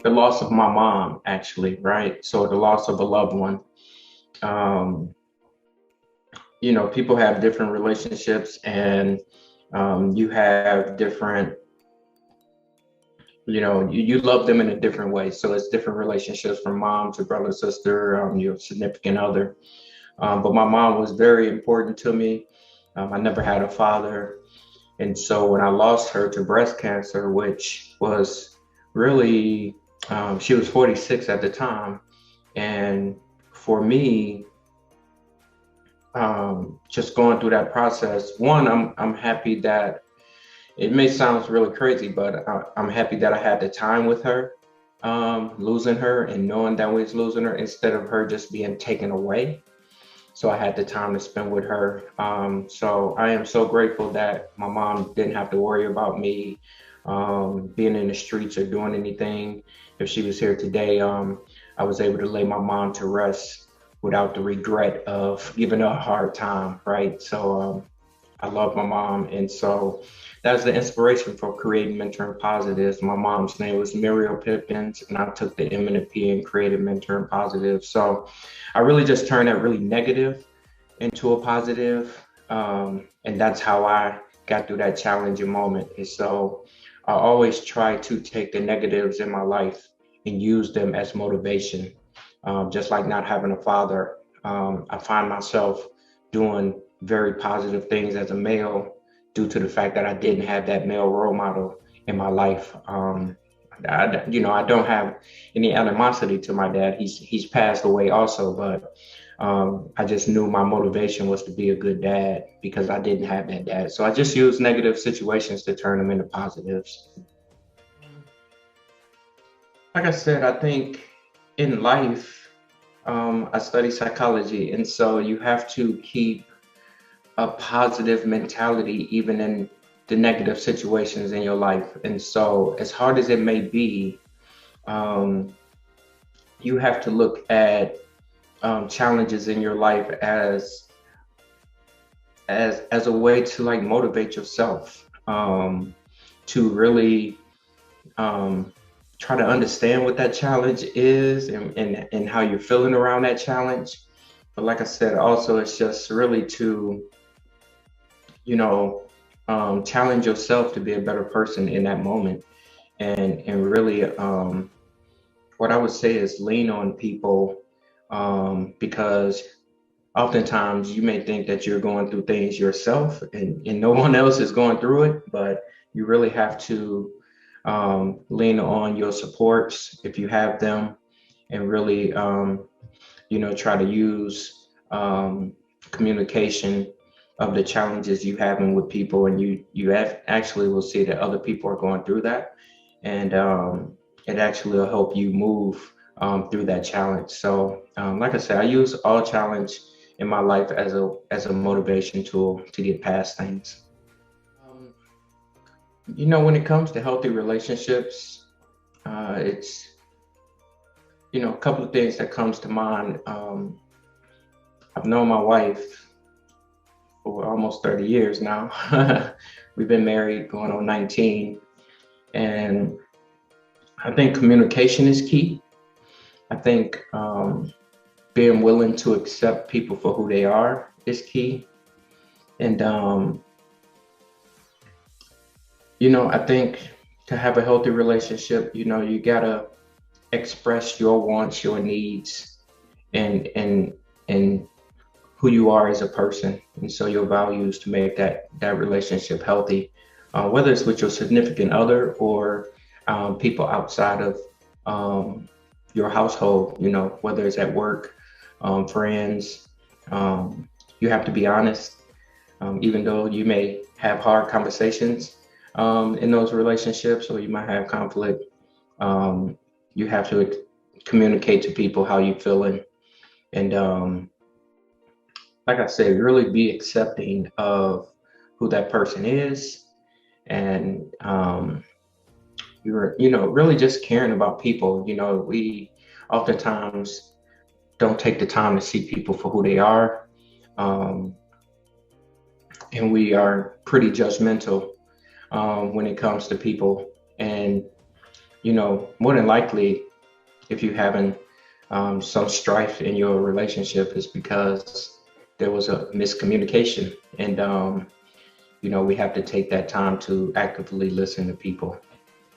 the loss of my mom, actually, right? So the loss of a loved one. Um, People have different relationships, and you have different, you love them in a different way. So it's different relationships from mom to brother, sister, your significant other. But my mom was very important to me. I never had a father. And so when I lost her to breast cancer, which was really, she was 46 at the time. And for me, just going through that process, one, I'm happy that it may sound really crazy, but I'm happy that I had the time with her, losing her and knowing that we was losing her instead of her just being taken away. So I had the time to spend with her. So I am so grateful that my mom didn't have to worry about me being in the streets or doing anything. If she was here today, I was able to lay my mom to rest without the regret of giving her a hard time, right? So I love my mom. And so that's the inspiration for creating Mentoring Positives. My mom's name was Muriel Pippins, and I took the M and the P and created Mentoring Positives. So I really just turned that really negative into a positive. And that's how I got through that challenging moment. And so I always try to take the negatives in my life and use them as motivation. Just like not having a father, I find myself doing very positive things as a male due to the fact that I didn't have that male role model in my life. I don't have any animosity to my dad. He's passed away also, but I just knew my motivation was to be a good dad because I didn't have that dad. So I just use negative situations to turn them into positives. Like I said, I think in life, I study psychology, and so you have to keep a positive mentality even in the negative situations in your life. And so, as hard as it may be, um, you have to look at challenges in your life as a way to like motivate yourself, to really try to understand what that challenge is and how you're feeling around that challenge. But like I said, also it's just really to, you know, challenge yourself to be a better person in that moment. And really, what I would say is lean on people, because oftentimes you may think that you're going through things yourself and no one else is going through it, but you really have to lean on your supports if you have them, and really, try to use communication of the challenges you having with people, and actually will see that other people are going through that, and it actually will help you move through that challenge. So, like I said, I use all challenge in my life as a motivation tool to get past things. Um, when it comes to healthy relationships, it's a couple of things that comes to mind. I've known my wife for almost 30 years now. We've been married going on 19, and I think communication is key. I think being willing to accept people for who they are is key. And, I think to have a healthy relationship, you gotta express your wants, your needs, and who you are as a person. And so your values to make that relationship healthy, whether it's with your significant other or people outside of your household, whether it's at work, friends. You have to be honest, even though you may have hard conversations in those relationships, or you might have conflict. You have to communicate to people how you're feeling, and like I said, really be accepting of who that person is, and you're really just caring about people. We oftentimes don't take the time to see people for who they are, um, and we are pretty judgmental when it comes to people. And more than likely, if you're having some strife in your relationship, is because there was a miscommunication. And, we have to take that time to actively listen to people.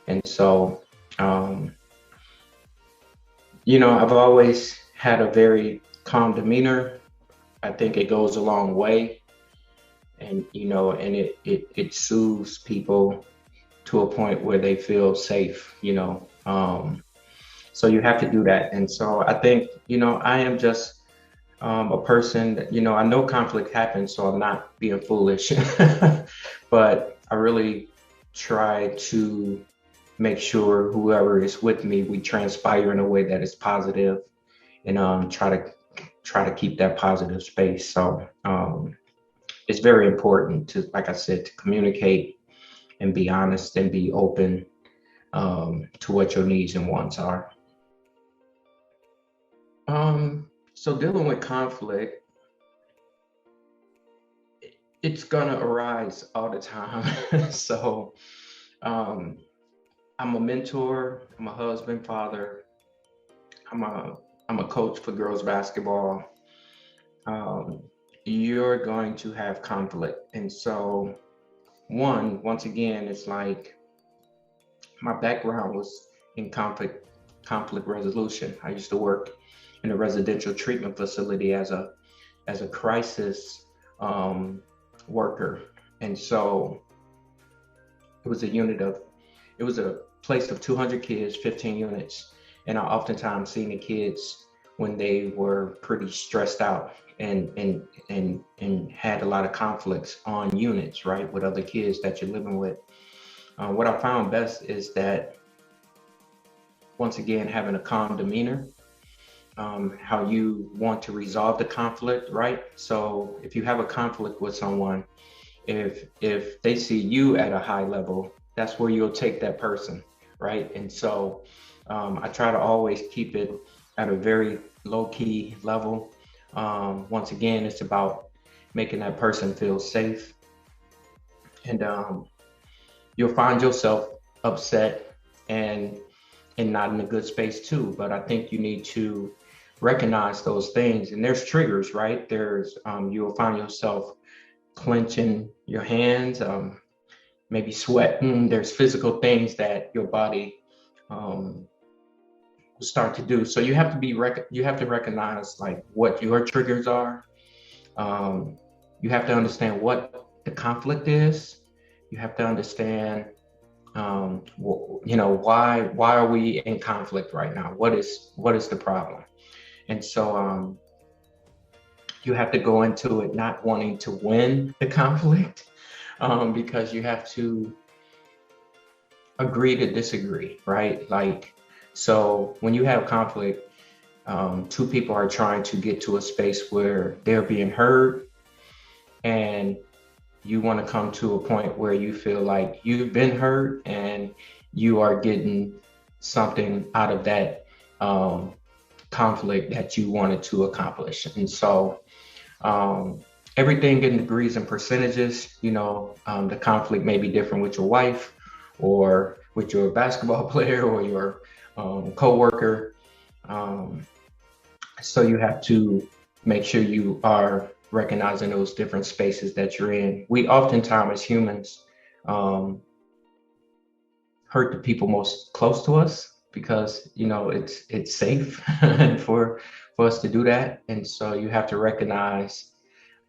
And so, I've always had a very calm demeanor. I think it goes a long way. And, and it soothes people to a point where they feel safe. So you have to do that. And so I think, I am just a person that, I know conflict happens, so I'm not being foolish, but I really try to make sure whoever is with me, we transpire in a way that is positive, and try to keep that positive space. So it's very important to, like I said, to communicate and be honest and be open to what your needs and wants are. So dealing with conflict, it's gonna arise all the time. So um, I'm a mentor, I'm a husband, father, I'm a coach for girls basketball. Um, you're going to have conflict, and so once again, it's like my background was in conflict resolution. I used to work in a residential treatment facility as a crisis um, worker, and so it was a unit of it was a place of 200 kids, 15 units, and I oftentimes seen the kids when they were pretty stressed out and had a lot of conflicts on units, right, with other kids that you're living with. What I found best is that, once again, having a calm demeanor, how you want to resolve the conflict, right? So if you have a conflict with someone, if they see you at a high level, that's where you'll take that person, right? And so I try to always keep it at a very low key level. Once again, it's about making that person feel safe, and you'll find yourself upset and not in a good space too. But I think you need to recognize those things, and there's triggers, right? There's you'll find yourself clenching your hands, maybe sweating. There's physical things that your body will start to do. So you have to you have to recognize like what your triggers are. Um, you have to understand what the conflict is. You have to understand, why are we in conflict right now? What is the problem? And so you have to go into it not wanting to win the conflict, because you have to agree to disagree, right? Like, so when you have conflict, two people are trying to get to a space where they're being heard, and you want to come to a point where you feel like you've been heard and you are getting something out of that conflict that you wanted to accomplish. And so everything in degrees and percentages. The conflict may be different with your wife or with your basketball player or your coworker. So you have to make sure you are recognizing those different spaces that you're in. We oftentimes as humans hurt the people most close to us because it's safe for us to do that. And so you have to recognize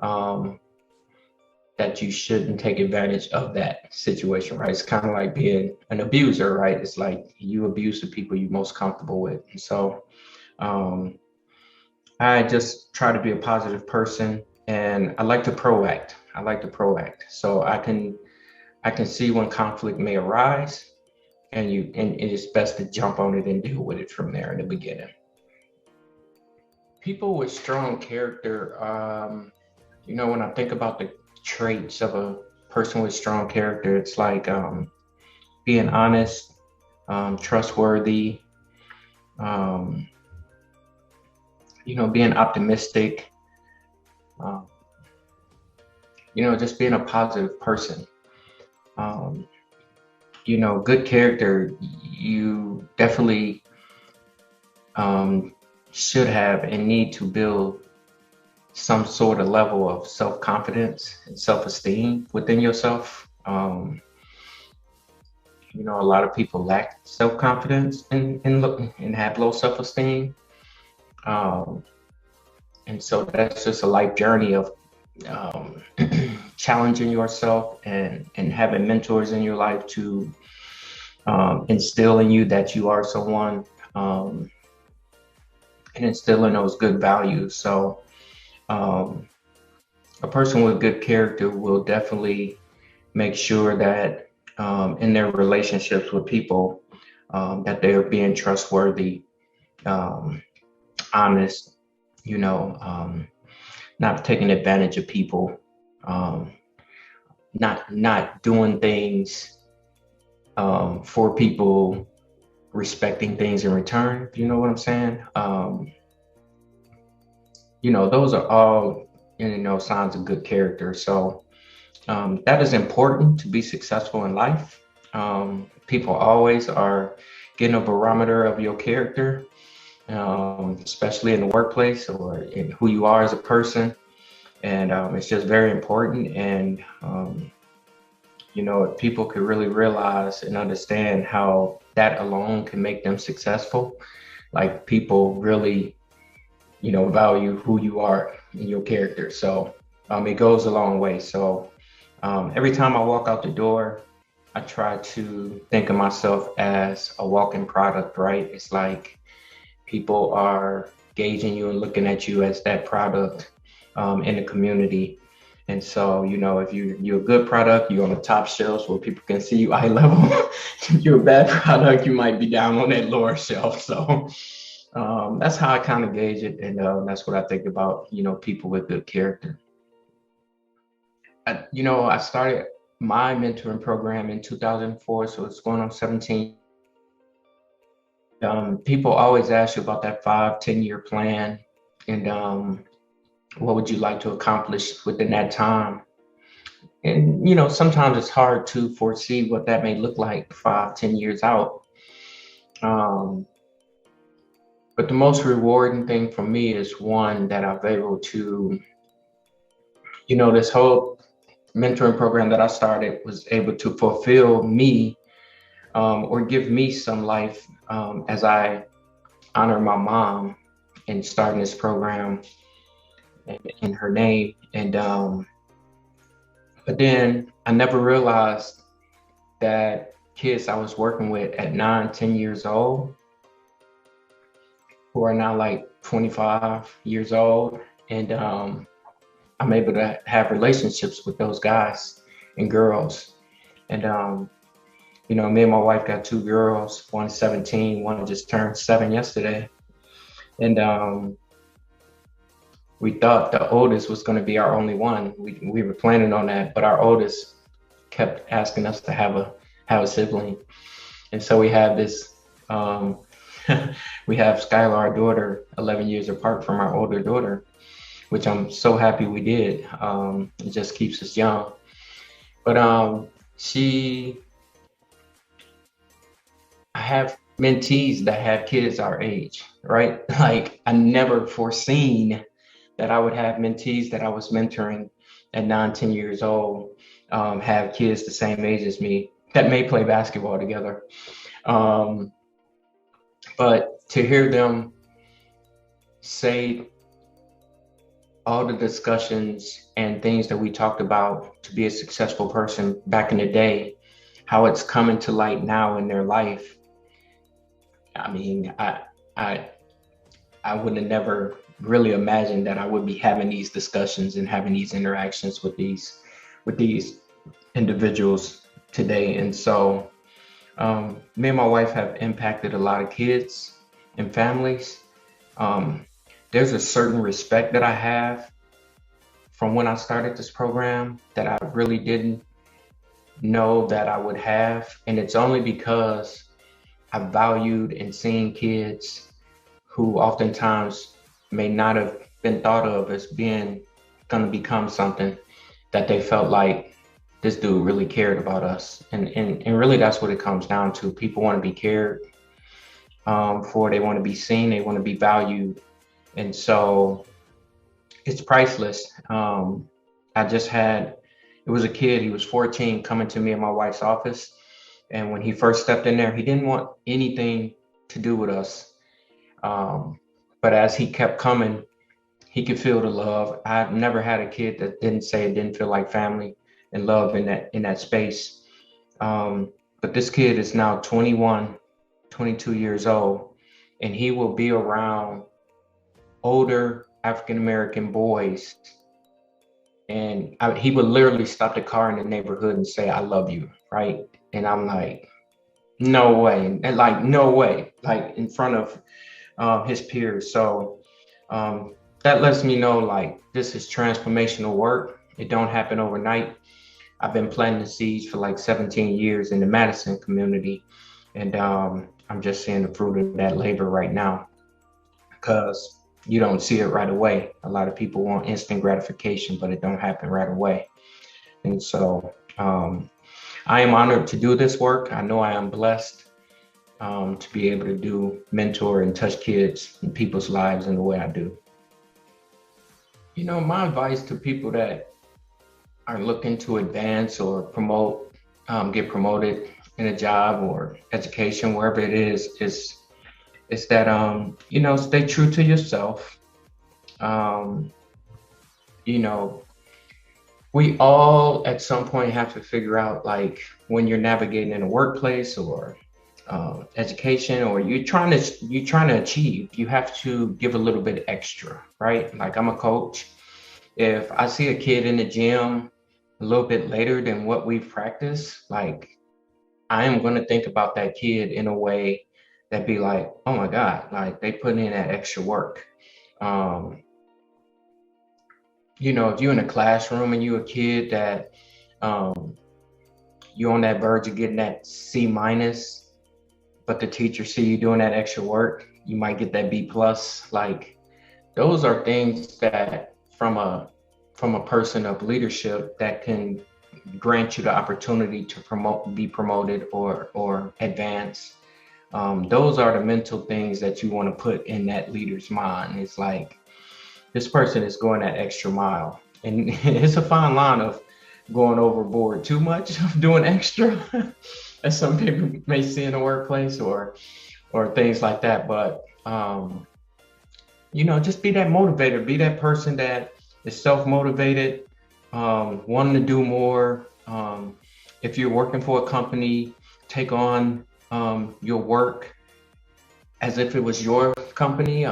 that you shouldn't take advantage of that situation, right? It's kind of like being an abuser, right? It's like you abuse the people you're most comfortable with. And so I just try to be a positive person, and I like to proact. So I can see when conflict may arise, and it's best to jump on it and deal with it from there in the beginning. People with strong character, when I think about the traits of a person with strong character, it's like being honest, trustworthy, being optimistic, just being a positive person. good character, you definitely should have and need to build some sort of level of self-confidence and self-esteem within yourself. A lot of people lack self-confidence and have low self-esteem. Um, and so that's just a life journey of um, challenging yourself and having mentors in your life to instill in you that you are someone, and instill in those good values. So um, a person with good character will definitely make sure that in their relationships with people, that they're being trustworthy, um, honest, not taking advantage of people, um, not doing things for people, respecting things in return. You know what I'm saying? Those are all signs of good character. So that is important to be successful in life. People always are getting a barometer of your character, especially in the workplace or in who you are as a person. And it's just very important. And, if people could really realize and understand how that alone can make them successful, like people really, value who you are and your character. So it goes a long way. So every time I walk out the door, I try to think of myself as a walking product, right? It's like people are gauging you and looking at you as that product in the community. And so, if you're a good product, you're on the top shelves where people can see you eye level. If you're a bad product, you might be down on that lower shelf. So that's how I kind of gauge it. And that's what I think about, people with good character. I started my mentoring program in 2004, so it's going on 17. People always ask you about that 5-10 year plan, and what would you like to accomplish within that time? And sometimes it's hard to foresee what that may look like 5-10 years out. But the most rewarding thing for me is one that I've able to, this whole mentoring program that I started was able to fulfill me, or give me some life, as I honor my mom in starting this program in her name. And but then I never realized that kids I was working with at 9-10 years old, who are now like 25 years old, and I'm able to have relationships with those guys and girls. And me and my wife got two girls, one 17, one just turned 7 yesterday. And we thought the oldest was going to be our only one. We were planning on that, but our oldest kept asking us to have a sibling. And so we have this, we have Skylar, our daughter, 11 years apart from our older daughter, which I'm so happy we did. It just keeps us young. But I have mentees that have kids our age, right? Like I never foreseen that I would have mentees that I was mentoring at 9-10 years old, have kids the same age as me that may play basketball together. But to hear them say all the discussions and things that we talked about to be a successful person back in the day, how it's coming to light now in their life. I mean, I would have never really imagined that I would be having these discussions and having these interactions with these individuals today. And so me and my wife have impacted a lot of kids and families. There's a certain respect that I have from when I started this program that I really didn't know that I would have. And it's only because I valued and seen kids who oftentimes may not have been thought of as being going to become something, that they felt like this dude really cared about us. And really that's what it comes down to. People want to be cared for, they want to be seen, they want to be valued. And so it's priceless. I just had, it was a kid, he was 14, coming to me in my wife's office. And when he first stepped in there, he didn't want anything to do with us. But as he kept coming, he could feel the love. I've never had a kid that didn't say it didn't feel like family and love in that space. But this kid is now 21, 22 years old, and he will be around older African American boys, and he would literally stop the car in the neighborhood and say, "I love you," right? And I'm like, no way, and like no way, like in front of his peers. So that lets me know like this is transformational work. It don't happen overnight. I've been planting the seeds for like 17 years in the Madison community, and I'm just seeing the fruit of that labor right now, because you don't see it right away. A lot of people want instant gratification, but it don't happen right away. And so I am honored to do this work. I know I am blessed to be able to do mentor and touch kids and people's lives in the way I do. You know, my advice to people that are looking to advance or promote, get promoted in a job or education, wherever it is that, you know, stay true to yourself. You know, we all at some point have to figure out, like, when you're navigating in a workplace or education, or you're trying to achieve, you have to give a little bit extra, right? Like, I'm a coach. If I see a kid in the gym a little bit later than what we've practiced, like, I am going to think about that kid in a way that be like, oh my God, like they put in that extra work. Um, you know, if you're in a classroom and you're a kid that um, you're on that verge of getting that C minus, but the teacher see you doing that extra work, you might get that B plus. Like, those are things that from a person of leadership that can grant you the opportunity to be promoted or advance. Those are the mental things that you want to put in that leader's mind. It's like, this person is going that extra mile, and it's a fine line of going overboard too much of doing extra, as some people may see in the workplace or things like that. But you know, just be that motivator, be that person that is self-motivated, wanting to do more. If you're working for a company, take on your work as if it was your company.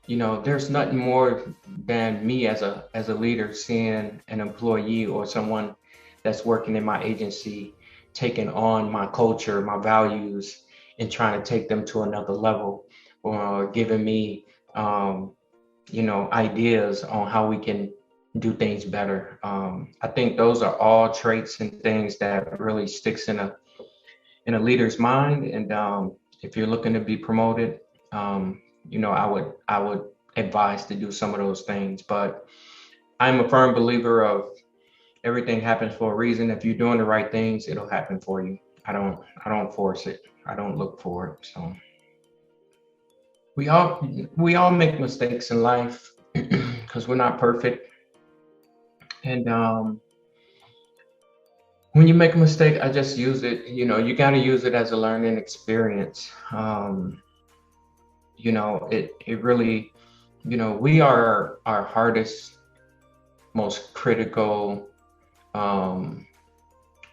You know, there's nothing more than me as a leader seeing an employee or someone that's working in my agency taking on my culture, my values, and trying to take them to another level, or giving me you know, ideas on how we can do things better. I think those are all traits and things that really sticks in a leader's mind. And if you're looking to be promoted, you know, I would advise to do some of those things. But I'm a firm believer of everything happens for a reason. If you're doing the right things, it'll happen for you. I don't force it. I don't look for it. So we all make mistakes in life because we're not perfect. And when you make a mistake, I just use it. You know, you got to use it as a learning experience. You know, it really, you know, we are our hardest, most critical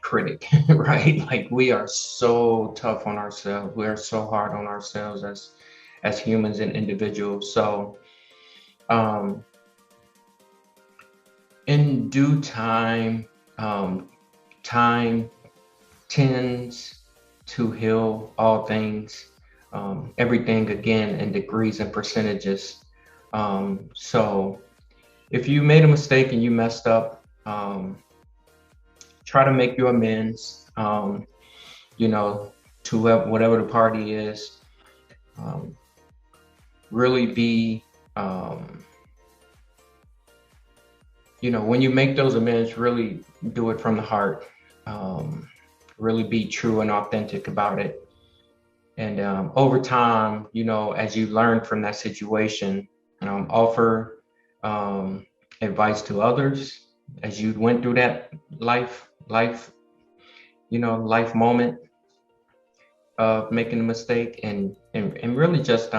critic, right? Like, we are so tough on ourselves. We are so hard on ourselves as humans and individuals. So in due time, time tends to heal all things, everything again in degrees and percentages. So if you made a mistake and you messed up, try to make your amends, you know, to whatever the party is. Really be when you make those amends, really do it from the heart. Um, really be true and authentic about it. And over time, as you learn from that situation, offer um, advice to others as you went through that life moment of making a mistake, and really just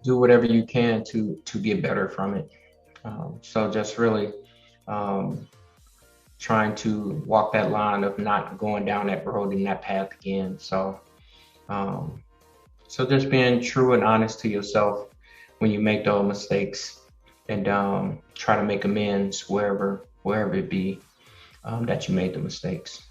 do whatever you can to get better from it. So just really um, trying to walk that line of not going down that road and that path again. Um, so just being true and honest to yourself when you make those mistakes, and try to make amends wherever it be that you made the mistakes.